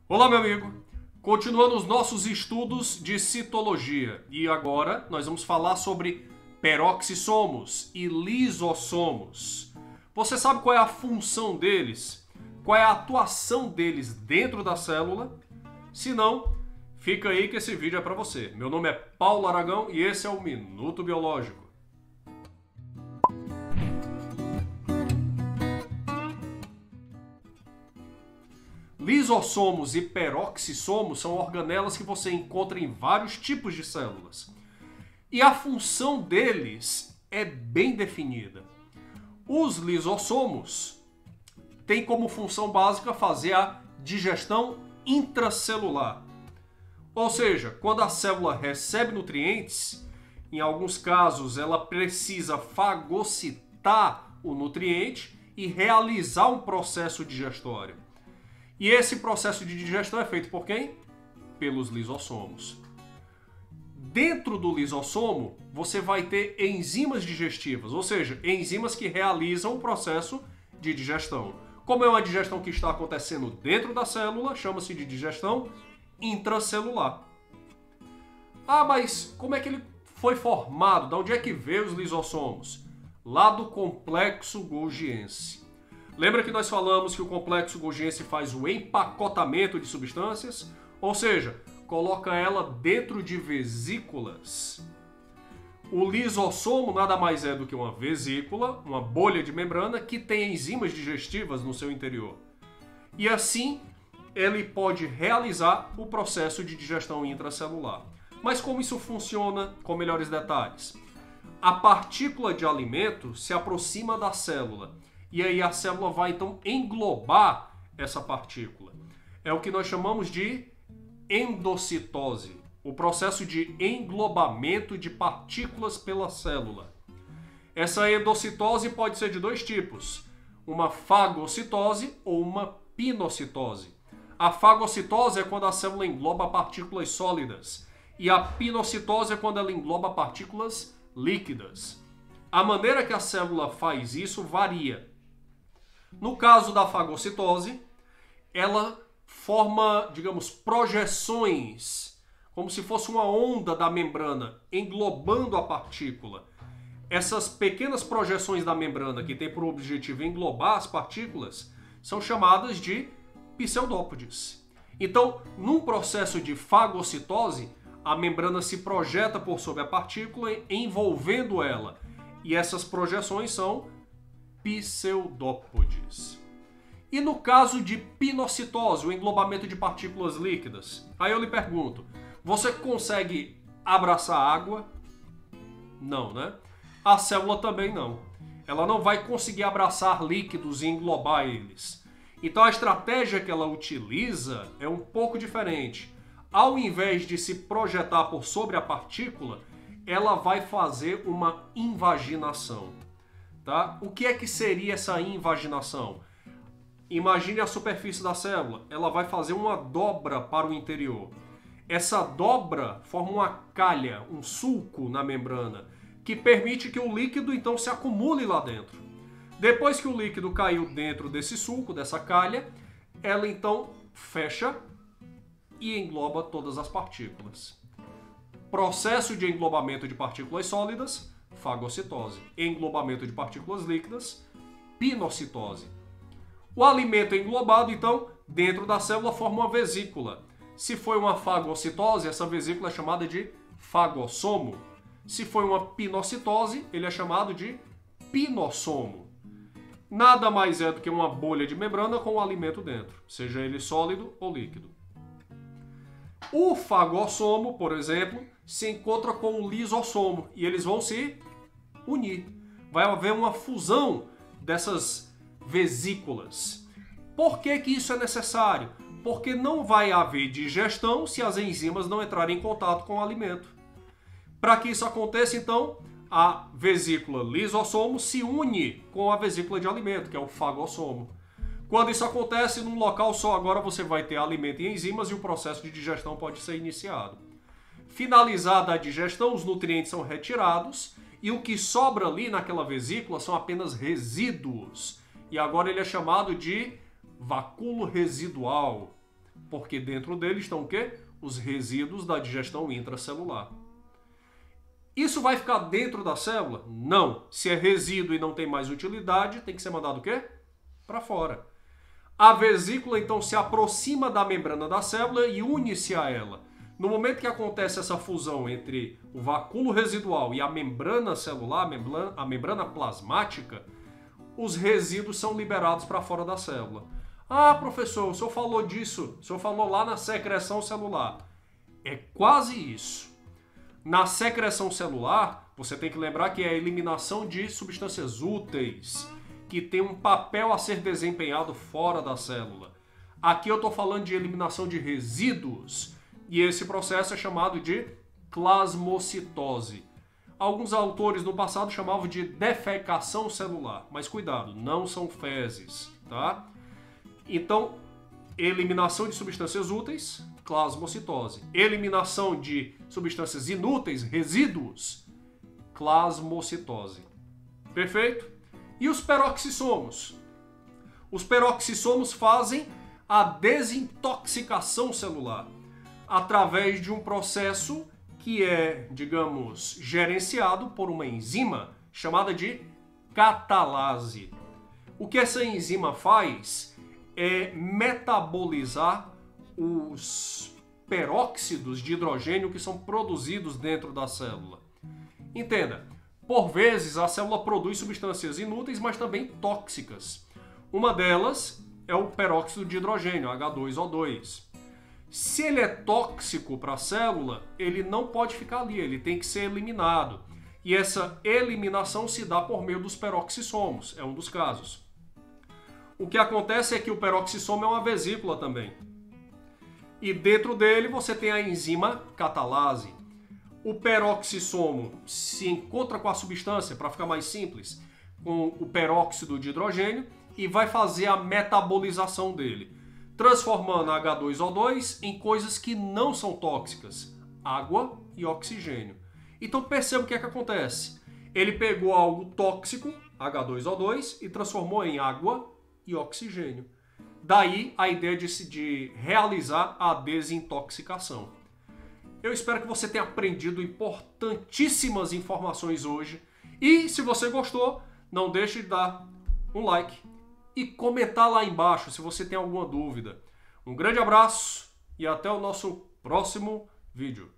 Olá, meu amigo! Continuando os nossos estudos de citologia. E agora nós vamos falar sobre peroxissomos e lisossomos. Você sabe qual é a função deles? Qual é a atuação deles dentro da célula? Se não, fica aí que esse vídeo é para você. Meu nome é Paulo Aragão e esse é o Minuto Biológico. Lisossomos e peroxissomos são organelas que você encontra em vários tipos de células. E a função deles é bem definida. Os lisossomos têm como função básica fazer a digestão intracelular. Ou seja, quando a célula recebe nutrientes, em alguns casos ela precisa fagocitar o nutriente e realizar um processo digestório. E esse processo de digestão é feito por quem? Pelos lisossomos. Dentro do lisossomo, você vai ter enzimas digestivas, ou seja, enzimas que realizam o processo de digestão. Como é uma digestão que está acontecendo dentro da célula, chama-se de digestão intracelular. Ah, mas como é que ele foi formado? De onde é que veio os lisossomos? Lá do complexo golgiense. Lembra que nós falamos que o complexo golgiense faz o empacotamento de substâncias? Ou seja, coloca ela dentro de vesículas. O lisossomo nada mais é do que uma vesícula, uma bolha de membrana que tem enzimas digestivas no seu interior. E assim, ele pode realizar o processo de digestão intracelular. Mas como isso funciona com melhores detalhes? A partícula de alimento se aproxima da célula. E aí a célula vai então englobar essa partícula. É o que nós chamamos de endocitose, o processo de englobamento de partículas pela célula. Essa endocitose pode ser de dois tipos, uma fagocitose ou uma pinocitose. A fagocitose é quando a célula engloba partículas sólidas e a pinocitose é quando ela engloba partículas líquidas. A maneira que a célula faz isso varia. No caso da fagocitose, ela forma, digamos, projeções, como se fosse uma onda da membrana englobando a partícula. Essas pequenas projeções da membrana que têm por objetivo englobar as partículas são chamadas de pseudópodes. Então, num processo de fagocitose, a membrana se projeta por sobre a partícula, envolvendo ela. E essas projeções são pseudópodes. E no caso de pinocitose, o englobamento de partículas líquidas, aí eu lhe pergunto, você consegue abraçar água? Não, né? A célula também não. Ela não vai conseguir abraçar líquidos e englobar eles. Então a estratégia que ela utiliza é um pouco diferente. Ao invés de se projetar por sobre a partícula, ela vai fazer uma invaginação. Tá? O que é que seria essa invaginação? Imagine a superfície da célula. Ela vai fazer uma dobra para o interior. Essa dobra forma uma calha, um sulco na membrana, que permite que o líquido então se acumule lá dentro. Depois que o líquido caiu dentro desse sulco, dessa calha, ela então fecha e engloba todas as partículas. Processo de englobamento de partículas sólidas, fagocitose. Englobamento de partículas líquidas, pinocitose. O alimento englobado, então, dentro da célula forma uma vesícula. Se foi uma fagocitose, essa vesícula é chamada de fagossomo. Se foi uma pinocitose, ele é chamado de pinossomo. Nada mais é do que uma bolha de membrana com o alimento dentro, seja ele sólido ou líquido. O fagossomo, por exemplo, se encontra com o lisossomo e eles vão se unir. Vai haver uma fusão dessas vesículas. Por que que isso é necessário? Porque não vai haver digestão se as enzimas não entrarem em contato com o alimento. Para que isso aconteça, então, a vesícula lisossomo se une com a vesícula de alimento, que é o fagossomo. Quando isso acontece num local só, agora você vai ter alimento e enzimas e o processo de digestão pode ser iniciado. Finalizada a digestão, os nutrientes são retirados e o que sobra ali naquela vesícula são apenas resíduos. E agora ele é chamado de vacúolo residual. porque dentro dele estão o quê? Os resíduos da digestão intracelular. Isso vai ficar dentro da célula? Não. Se é resíduo e não tem mais utilidade, tem que ser mandado o quê? Para fora. A vesícula, então, se aproxima da membrana da célula e une-se a ela. No momento que acontece essa fusão entre o vacúolo residual e a membrana celular, a membrana plasmática, os resíduos são liberados para fora da célula. Ah, professor, o senhor falou disso, o senhor falou lá na secreção celular. É quase isso. Na secreção celular, você tem que lembrar que é a eliminação de substâncias úteis, que tem um papel a ser desempenhado fora da célula. Aqui eu estou falando de eliminação de resíduos, e esse processo é chamado de plasmocitose. Alguns autores no passado chamavam de defecação celular, mas cuidado, não são fezes, tá? Então, eliminação de substâncias úteis, plasmocitose. Eliminação de substâncias inúteis, resíduos, plasmocitose. Perfeito? E os peroxissomos? Os peroxissomos fazem a desintoxicação celular através de um processo que é, digamos, gerenciado por uma enzima chamada de catalase. O que essa enzima faz é metabolizar os peróxidos de hidrogênio que são produzidos dentro da célula. Entenda, por vezes a célula produz substâncias inúteis, mas também tóxicas. Uma delas é o peróxido de hidrogênio, H2O2. Se ele é tóxico para a célula, ele não pode ficar ali, ele tem que ser eliminado. E essa eliminação se dá por meio dos peroxissomos, é um dos casos. O que acontece é que o peroxissomo é uma vesícula também. E dentro dele você tem a enzima catalase. O peroxissomo se encontra com a substância, para ficar mais simples, com o peróxido de hidrogênio e vai fazer a metabolização dele, transformando H2O2 em coisas que não são tóxicas, água e oxigênio. Então perceba o que é que acontece. Ele pegou algo tóxico, H2O2, e transformou em água e oxigênio. Daí a ideia de realizar a desintoxicação. Eu espero que você tenha aprendido importantíssimas informações hoje. E se você gostou, não deixe de dar um like e comentar lá embaixo se você tem alguma dúvida. Um grande abraço e até o nosso próximo vídeo.